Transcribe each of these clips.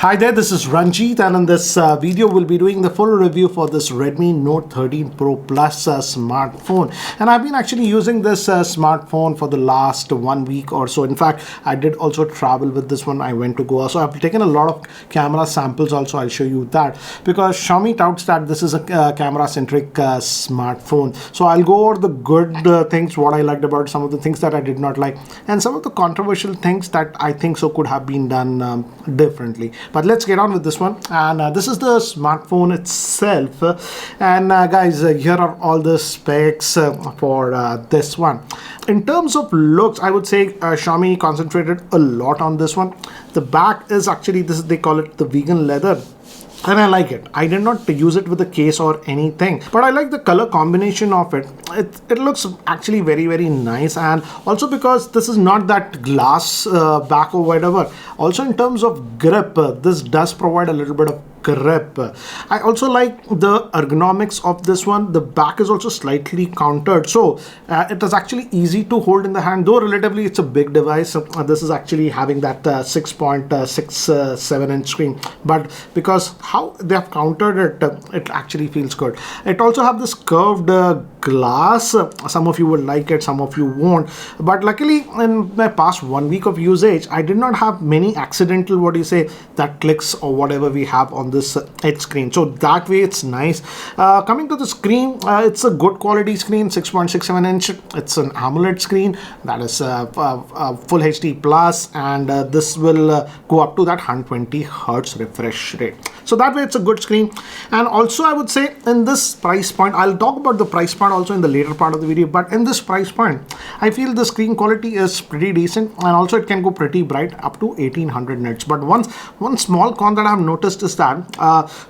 Hi there, this is Ranjit, and in this video we'll be doing the full review for this Redmi Note 13 Pro Plus smartphone. And I've been actually using this smartphone for the last 1 week or so. In fact, I did also travel with this one. I went to Goa, so I've taken a lot of camera samples also. I'll show you that because Xiaomi touts that this is a camera-centric smartphone. So I'll go over the good things, what I liked about it, some of the things that I did not like, and some of the controversial things that I think so could have been done differently. But let's get on with this one. And this is the smartphone itself. And guys, here are all the specs for this one. In terms of looks, I would say Xiaomi concentrated a lot on this one. The back is actually, this is, they call it the vegan leather. And I like it. I did not use it with a case or anything, but I like the color combination of it. It looks actually very, very nice. And also because this is not that glass back or whatever. Also in terms of grip, this does provide a little bit of grip. I also like the ergonomics of this one. The back is also slightly countered, so it is actually easy to hold in the hand, though relatively it's a big device. This is actually having that 6.67 inch screen, but because how they have countered it, it actually feels good. It also have this curved glass. Some of you will like it, some of you won't, but luckily in my past 1 week of usage I did not have many accidental, what do you say, that clicks or whatever we have on this edge screen. So that way it's nice. Coming to the screen, it's a good quality screen, 6.67 inch. It's an AMOLED screen, that is full HD plus, and this will go up to that 120 Hertz refresh rate. So that way it's a good screen. And also I would say in this price point, I'll talk about the price point also in the later part of the video, but in this price point I feel the screen quality is pretty decent, and also it can go pretty bright up to 1800 nits. But one small con that I've noticed is that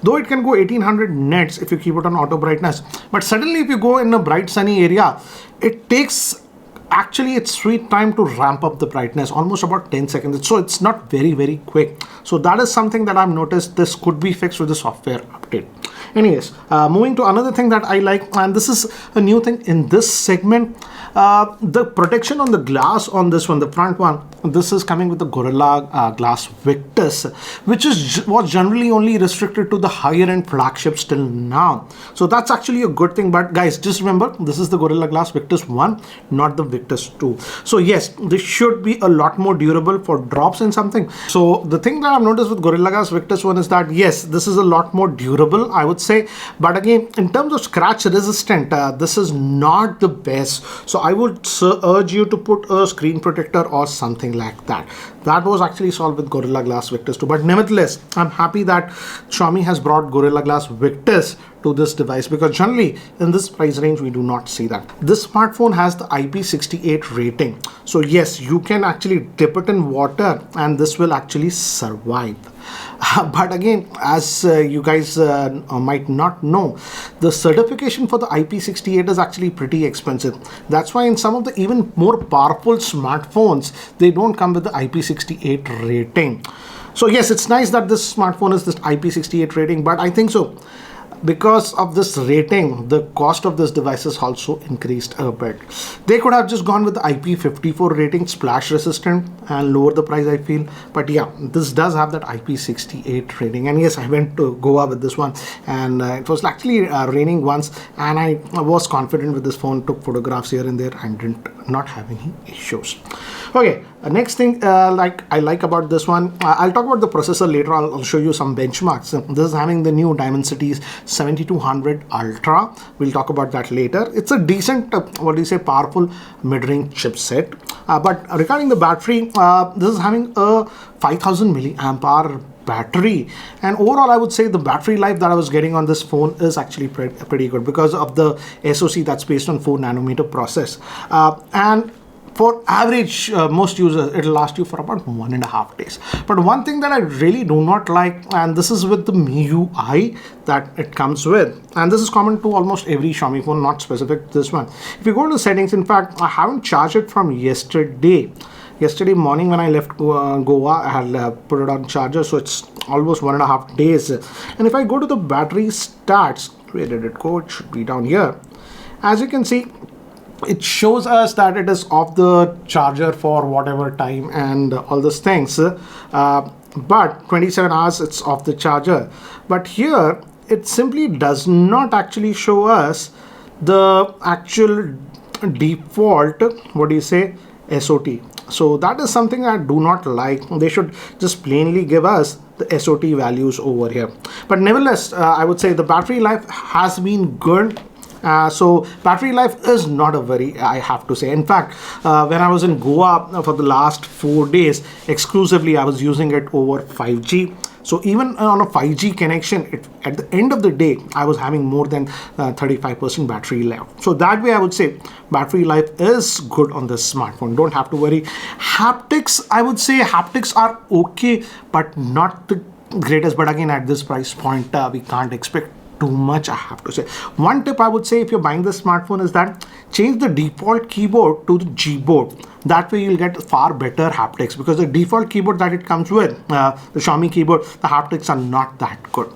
though it can go 1800 nits if you keep it on auto brightness, but suddenly if you go in a bright sunny area, it takes actually its sweet time to ramp up the brightness, almost about 10 seconds. So it's not very, very quick. So that is something that I've noticed. This could be fixed with the software update. Anyways, moving to another thing that I like, and this is a new thing in this segment, the protection on the glass on this one, the front one, this is coming with the Gorilla Glass Victus, which was generally only restricted to the higher end flagships till now. So that's actually a good thing. But guys, just remember, this is the Gorilla Glass Victus 1, not the Victus 2. So yes, this should be a lot more durable for drops and something. So the thing that I've noticed with Gorilla Glass Victus 1 is that yes, this is a lot more durable, I would say. But again, in terms of scratch resistant, this is not the best. So I would urge you to put a screen protector or something like that. That was actually solved with Gorilla Glass Victus 2. But nevertheless, I'm happy that Xiaomi has brought Gorilla Glass Victus to this device, because generally in this price range we do not see that. This smartphone has the IP68 rating. So yes, you can actually dip it in water and this will actually survive. But again, as you guys might not know, the certification for the IP68 is actually pretty expensive. That's why in some of the even more powerful smartphones, they don't come with the IP68 rating. So yes, it's nice that this smartphone is this IP68 rating, but I think so because of this rating, the cost of this device has also increased a bit. They could have just gone with the IP54 rating, splash resistant, and lower the price, I feel. But yeah, this does have that IP68 rating. And yes, I went to Goa with this one, and it was actually raining once, and I was confident with this phone, took photographs here and there, and didn't not have any issues. Okay, next thing I like about this one, I'll talk about the processor later. I'll show you some benchmarks. This is having the new Dimensity 7200 Ultra. We'll talk about that later. It's a decent, what do you say, powerful mid-range chipset. But regarding the battery, this is having a 5000 milliamp hour battery, and overall I would say the battery life that I was getting on this phone is actually pretty good because of the SoC that's based on 4 nanometer process. And for average most users, it'll last you for about 1.5 days. But one thing that I really do not like, and this is with the MIUI that it comes with, and this is common to almost every Xiaomi phone, not specific to this one. If you go to settings, in fact, I haven't charged it from yesterday. Yesterday morning when I left Goa, I had put it on charger, so it's almost 1.5 days. And if I go to the battery stats, where did it go? It should be down here. As you can see, it shows us that it is off the charger for whatever time and all those things. but 27 hours it's off the charger. But here it simply does not actually show us the actual default, what do you say, SOT. So that is something I do not like. They should just plainly give us the SOT values over here. But nevertheless, I would say the battery life has been good. So battery life is not a worry, I have to say. In fact, when I was in Goa for the last 4 days, exclusively I was using it over 5G. So even on a 5G connection, at the end of the day, I was having more than 35% battery life. So that way I would say battery life is good on this smartphone. Don't have to worry. Haptics, I would say haptics are okay, but not the greatest. But again, at this price point, we can't expect too much, I have to say. One tip I would say if you're buying this smartphone is that change the default keyboard to the Gboard. That way you'll get far better haptics, because the default keyboard that it comes with, the Xiaomi keyboard, the haptics are not that good.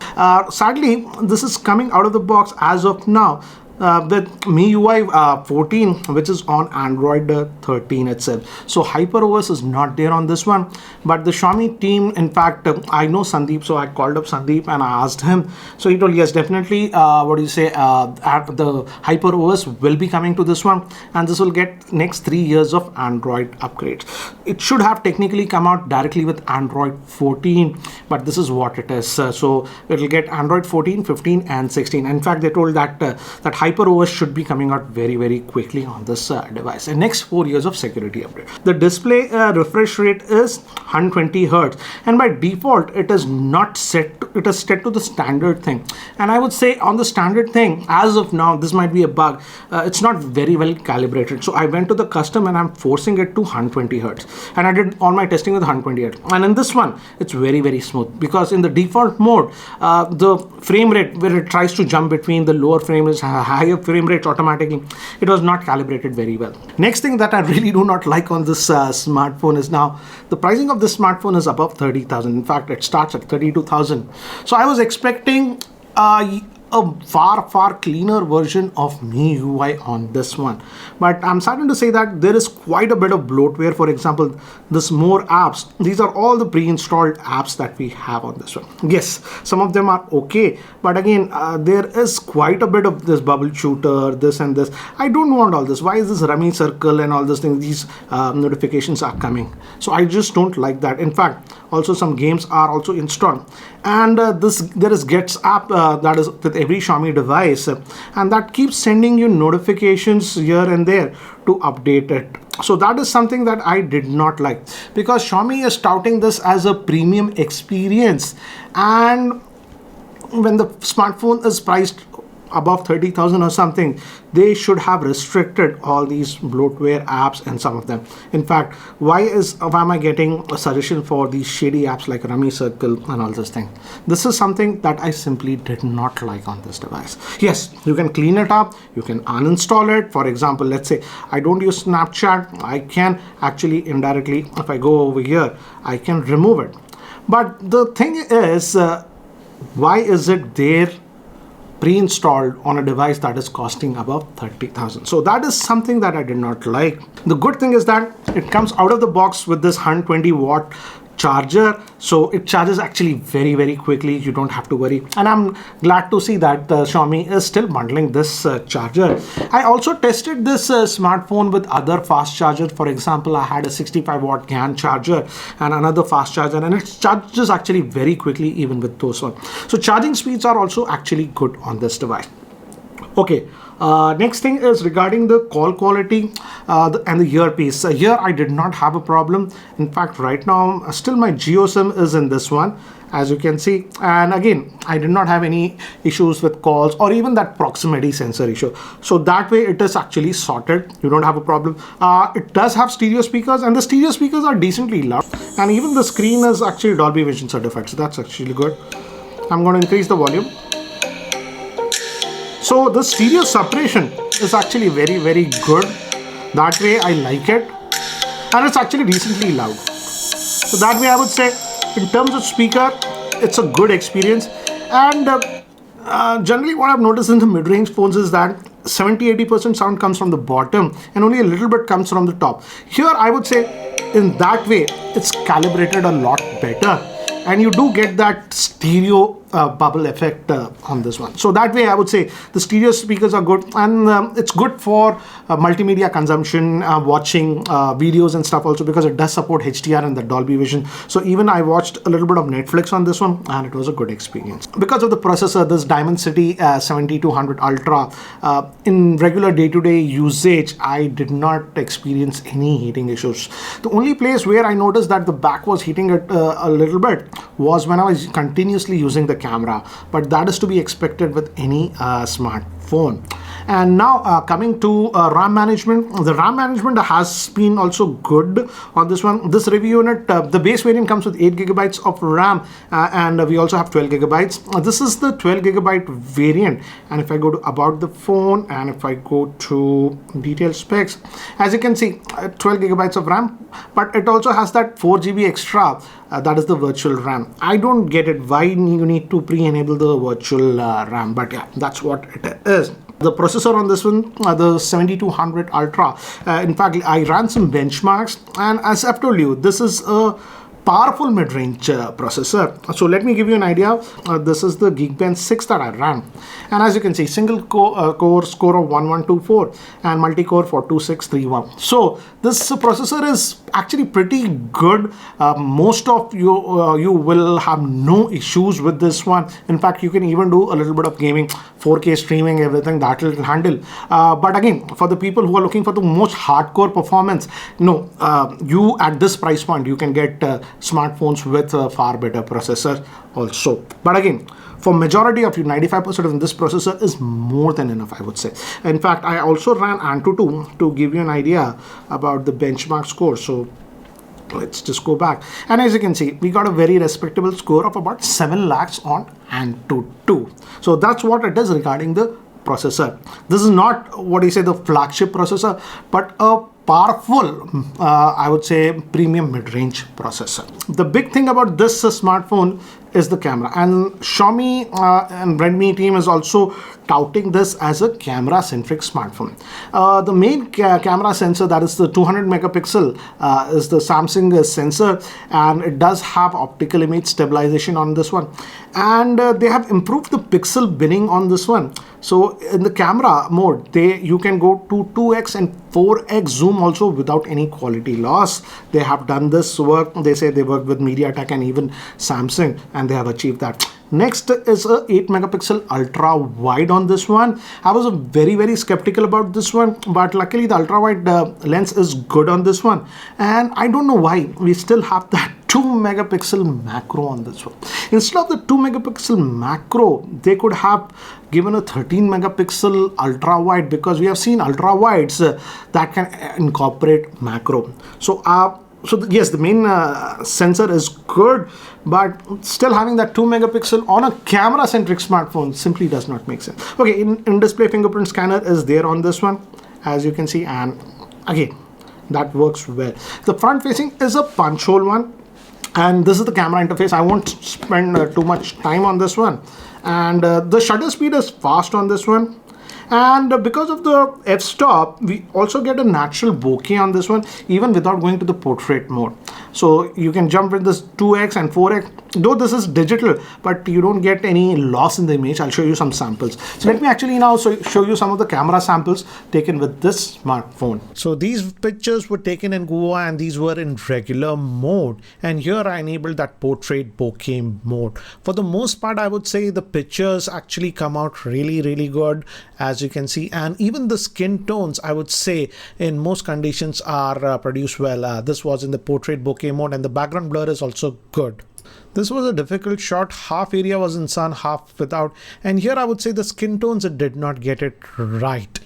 Sadly, this is coming out of the box as of now with MIUI 14, which is on Android 13 itself. So HyperOS is not there on this one, but the Xiaomi team, in fact, I know Sandeep, so I called up Sandeep and I asked him. So he told, yes, definitely, what do you say, the HyperOS will be coming to this one, and this will get next 3 years of Android upgrades. It should have technically come out directly with Android 14, but this is what it is. So it will get Android 14, 15 and 16. In fact, they told that that HyperOS should be coming out very, very quickly on this device. And next 4 years of security update. The display refresh rate is 120 Hertz, and by default it is not set. It is set to the standard thing. And I would say on the standard thing, as of now, this might be a bug. It's not very well calibrated. So I went to the custom and I'm forcing it to 120 Hertz. And I did all my testing with 120 Hertz. And in this one, it's very, very smooth, because in the default mode, the frame rate where it tries to jump between the lower frame rates, higher frame rates automatically, it was not calibrated very well. Next thing that I really do not like on this smartphone is now the pricing of this smartphone is above 30,000. In fact, it starts at 32,000. So I was expecting a far cleaner version of MIUI on this one, but I'm starting to say that there is quite a bit of bloatware. For example, this more apps, these are all the pre-installed apps that we have on this one. Yes, some of them are okay, but again, there is quite a bit of this bubble shooter, this and this. I don't want all this. Why is this rummy circle and all these things, these notifications are coming? So I just don't like that. In fact, also some games are also installed, and there is Gets app that is with every Xiaomi device, and that keeps sending you notifications here and there to update it. So that is something that I did not like, because Xiaomi is touting this as a premium experience, and when the smartphone is priced above 30,000 or something, they should have restricted all these bloatware apps and some of them. In fact, why am I getting a suggestion for these shady apps like Rummy Circle and all this thing? This is something that I simply did not like on this device. Yes, you can clean it up, you can uninstall it. For example, let's say I don't use Snapchat, I can actually indirectly, if I go over here, I can remove it. But the thing is, why is it there pre-installed on a device that is costing above 30,000? So that is something that I did not like. The good thing is that it comes out of the box with this 120 watt charger, so it charges actually very, very quickly. You don't have to worry, and I'm glad to see that Xiaomi is still bundling this charger. I also tested this smartphone with other fast chargers. For example, I had a 65 watt GAN charger and another fast charger, and it charges actually very quickly even with those ones. So charging speeds are also actually good on this device. Okay, next thing is regarding the call quality and the earpiece. Here I did not have a problem. In fact, right now still my GeoSIM is in this one, as you can see, and again I did not have any issues with calls or even that proximity sensor issue. So that way it is actually sorted. You don't have a problem. It does have stereo speakers, and the stereo speakers are decently loud, and even the screen is actually Dolby Vision certified, so that's actually good. I'm going to increase the volume. So the stereo separation is actually very, very good. That way I like it, and it's actually decently loud. So that way I would say in terms of speaker, it's a good experience. And generally what I've noticed in the mid-range phones is that 70-80% sound comes from the bottom and only a little bit comes from the top. Here I would say in that way it's calibrated a lot better. and you do get that stereo bubble effect on this one. So that way I would say the stereo speakers are good, and it's good for multimedia consumption, watching videos and stuff also, because it does support HDR and the Dolby Vision. So even I watched a little bit of Netflix on this one, and it was a good experience. Because of the processor, this Dimensity 7200 Ultra, in regular day-to-day usage, I did not experience any heating issues. The only place where I noticed that the back was heating it a little bit was when I was continuously using the camera, but that is to be expected with any smartphone. And now coming to RAM management, the RAM management has been also good on this one. This review unit, the base variant comes with 8 gigabytes of RAM, and we also have 12 gigabytes. This is the 12 gigabyte variant, and if I go to about the phone and if I go to detailed specs, as you can see, 12 gigabytes of RAM, but it also has that 4 GB extra. That is the virtual RAM. I don't get it why you need to pre-enable the virtual RAM, but yeah, that's what it is. The processor on this one, the 7200 Ultra, in fact, I ran some benchmarks, and as I've told you, this is a powerful mid-range processor. So let me give you an idea. This is the Geekbench 6 that I ran, and as you can see, single core score of 1124 and multi-core for 2631. So this processor is actually pretty good. Most of you will have no issues with this one. In fact, you can even do a little bit of gaming, 4K streaming, everything that will handle. But again, for the people who are looking for the most hardcore performance, no, you at this price point you can get smartphones with a far better processor also. But again, for majority of you, 95% of this processor is more than enough, I would say. In fact, I also ran Antutu to give you an idea about the benchmark score. So let's just go back, and as you can see, we got a very respectable score of about 7 lakhs on Antutu. So that's what it is regarding the processor. This is not what you say the flagship processor, but a powerful, I would say, premium mid-range processor. The big thing about this smartphone is the camera, and Xiaomi and Redmi team is also touting this as a camera-centric smartphone. The main camera sensor, that is the 200 megapixel, is the Samsung sensor, and it does have optical image stabilization on this one, and they have improved the pixel binning on this one. So in the camera mode, you can go to 2x and 4x zoom also without any quality loss. They have done this work. They say they work with MediaTek and even Samsung, and they have achieved that. Next is a 8 megapixel ultra wide on this one. I was very skeptical about this one, but luckily the ultra wide lens is good on this one, and I don't know why we still have that 2 megapixel macro on this one. Instead of the 2 megapixel macro, they could have given a 13 megapixel ultra wide, because we have seen ultra wides that can incorporate macro. So yes, the main sensor is good, but still having that 2 megapixel on a camera centric smartphone simply does not make sense. Okay, in display fingerprint scanner is there on this one, as you can see, and again, that works well. The front facing is a punch hole one, and this is the camera interface. I won't spend too much time on this one, and the shutter speed is fast on this one. And because of the f-stop, we also get a natural bokeh on this one, even without going to the portrait mode. So you can jump with this 2x and 4x, though this is digital, but you don't get any loss in the image. I'll show you some samples. So let me actually now show you some of the camera samples taken with this smartphone. So these pictures were taken in Goa, and these were in regular mode. And here I enabled that portrait bokeh mode. For the most part, I would say the pictures actually come out really good, as you can see, and even the skin tones, I would say, in most conditions are produced well. This was in the portrait bokeh mode, and the background blur is also good. This was a difficult shot. Half area was in sun, half without, and here I would say the skin tones, it did not get it right.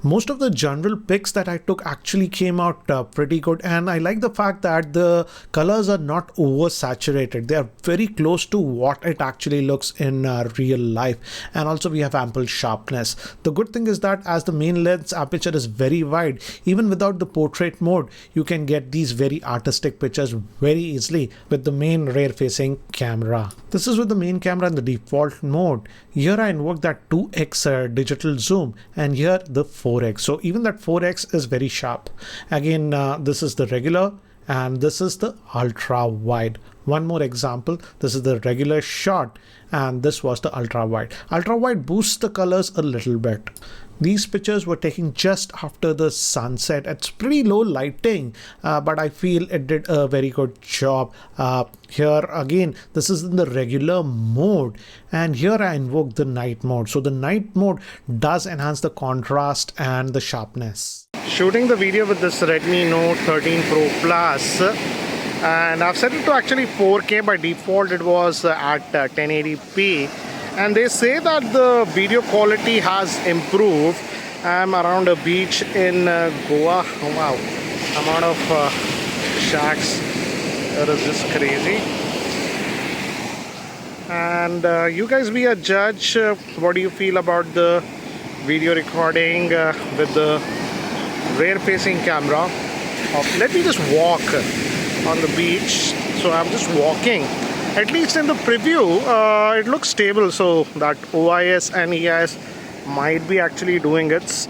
Most of the general pics that I took actually came out pretty good, and I like the fact that the colors are not oversaturated. They are very close to what it actually looks in real life, and also we have ample sharpness. The good thing is that as the main lens aperture is very wide, even without the portrait mode, you can get these very artistic pictures very easily with the main rear facing camera. This is with the main camera in the default mode. Here I invoke that 2x digital zoom, and here the 4x. So even that 4x is very sharp. Again, this is the regular, and this is the ultra wide. One more example, this is the regular shot, and this was the ultra wide. Ultra wide boosts the colors a little bit. These pictures were taken just after the sunset. It's pretty low lighting, but I feel it did a very good job. Here again, this is in the regular mode, and here I invoke the night mode. So the night mode does enhance the contrast and the sharpness. Shooting the video with this Redmi Note 13 Pro Plus, and I've set it to actually 4K. By default it was at 1080p. And they say that the video quality has improved. I'm around a beach in Goa. Oh, wow, amount of shacks. That is just crazy. And you guys be a judge. What do you feel about the video recording with the rear-facing camera? Let me just walk on the beach. So I'm just walking. At least in the preview, it looks stable, so that OIS and EIS might be actually doing its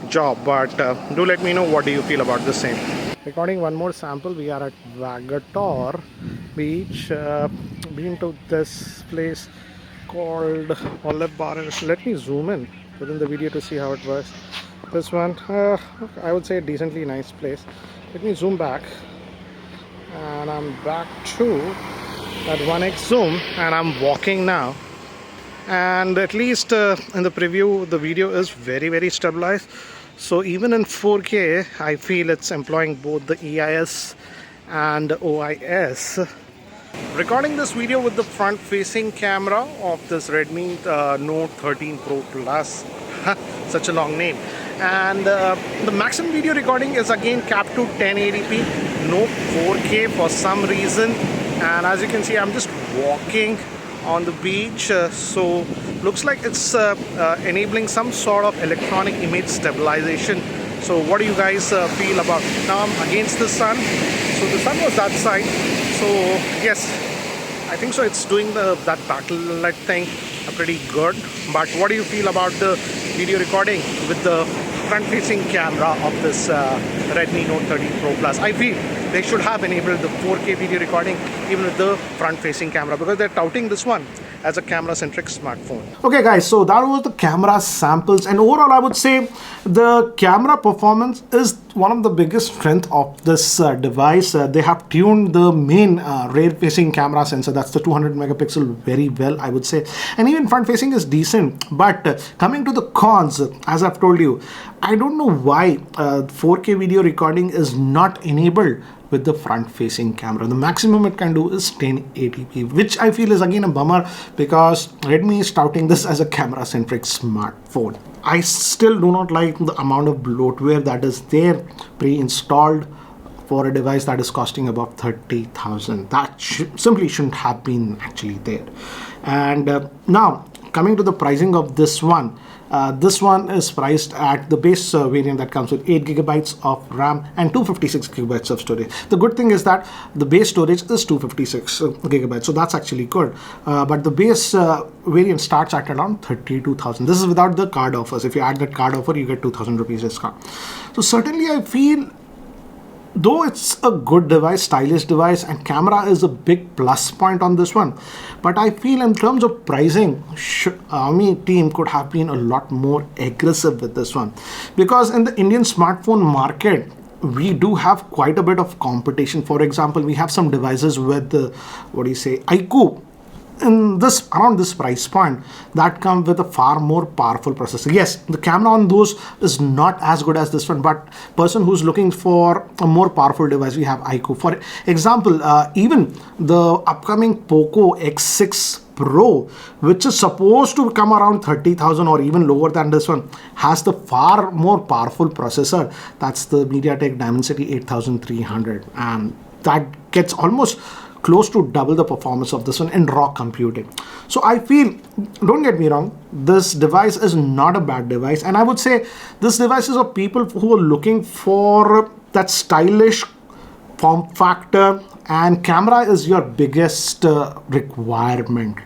job. But do let me know what do you feel about the same. Recording one more sample. We are at Vagator Beach. Been to this place called Olive Bar. Let me zoom in within the video to see how it works. This one, I would say a decently nice place. Let me zoom back, and I'm back to that 1x zoom, and I'm walking now, and at least in the preview the video is very stabilized. So even in 4K I feel it's employing both the EIS and OIS. Recording this video with the front facing camera of this Redmi Note 13 Pro Plus, such a long name, and the maximum video recording is again capped to 1080p, no 4K for some reason. And as you can see, I'm just walking on the beach, so looks like it's enabling some sort of electronic image stabilization. So what do you guys feel about it? Now I'm against the sun, so the sun was that side, so yes, I think so it's doing that backlight thing pretty good. But what do you feel about the video recording with the front-facing camera of this Redmi Note 13 Pro Plus? I feel they should have enabled the 4K video recording even with the front-facing camera, because they're touting this one as a camera-centric smartphone. Okay guys, so that was the camera samples, and overall I would say the camera performance is one of the biggest strength of this device. They have tuned the main rear-facing camera sensor, that's the 200 megapixel, very well, I would say, and even front-facing is decent. But coming to the cons, as I've told you, I don't know why 4K video recording is not enabled with the front-facing camera. The maximum it can do is 1080p, which I feel is again a bummer, because Redmi is touting this as a camera-centric smartphone. I still do not like the amount of bloatware that is there pre-installed for a device that is costing about 30,000. That simply shouldn't have been actually there. And now coming to the pricing of this one. This one is priced at the base variant that comes with 8 gigabytes of RAM and 256 gigabytes of storage. The good thing is that the base storage is 256 gigabytes, so that's actually good. But the base variant starts at around 32,000. This is without the card offers. If you add that card offer, you get 2,000 rupees discount. So certainly I feel, though it's a good device, stylish device, and camera is a big plus point on this one, but I feel in terms of pricing, Xiaomi team could have been a lot more aggressive with this one, because in the Indian smartphone market we do have quite a bit of competition. For example, we have some devices with iQOO in this around this price point that come with a far more powerful processor. Yes, the camera on those is not as good as this one, but person who's looking for a more powerful device, we have iQOO. For example, even the upcoming Poco X6 Pro, which is supposed to come around 30,000 or even lower than this one, has the far more powerful processor. That's the MediaTek Dimensity 8300, and that gets almost close to double the performance of this one in raw computing. So I feel, don't get me wrong, this device is not a bad device, and I would say this device is for people who are looking for that stylish form factor, and camera is your biggest requirement.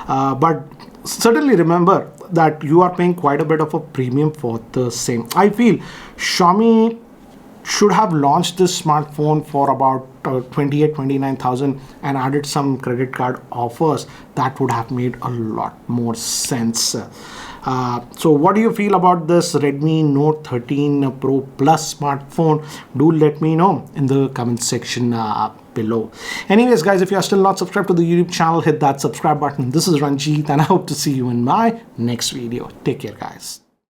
But certainly remember that you are paying quite a bit of a premium for the same. I feel Xiaomi should have launched this smartphone for about 29,000 and added some credit card offers. That would have made a lot more sense. So what do you feel about this Redmi Note 13 Pro Plus smartphone? Do let me know in the comment section below. Anyways guys, if you are still not subscribed to the YouTube channel, hit that subscribe button. This is Ranjit and I hope to see you in my next video. Take care guys.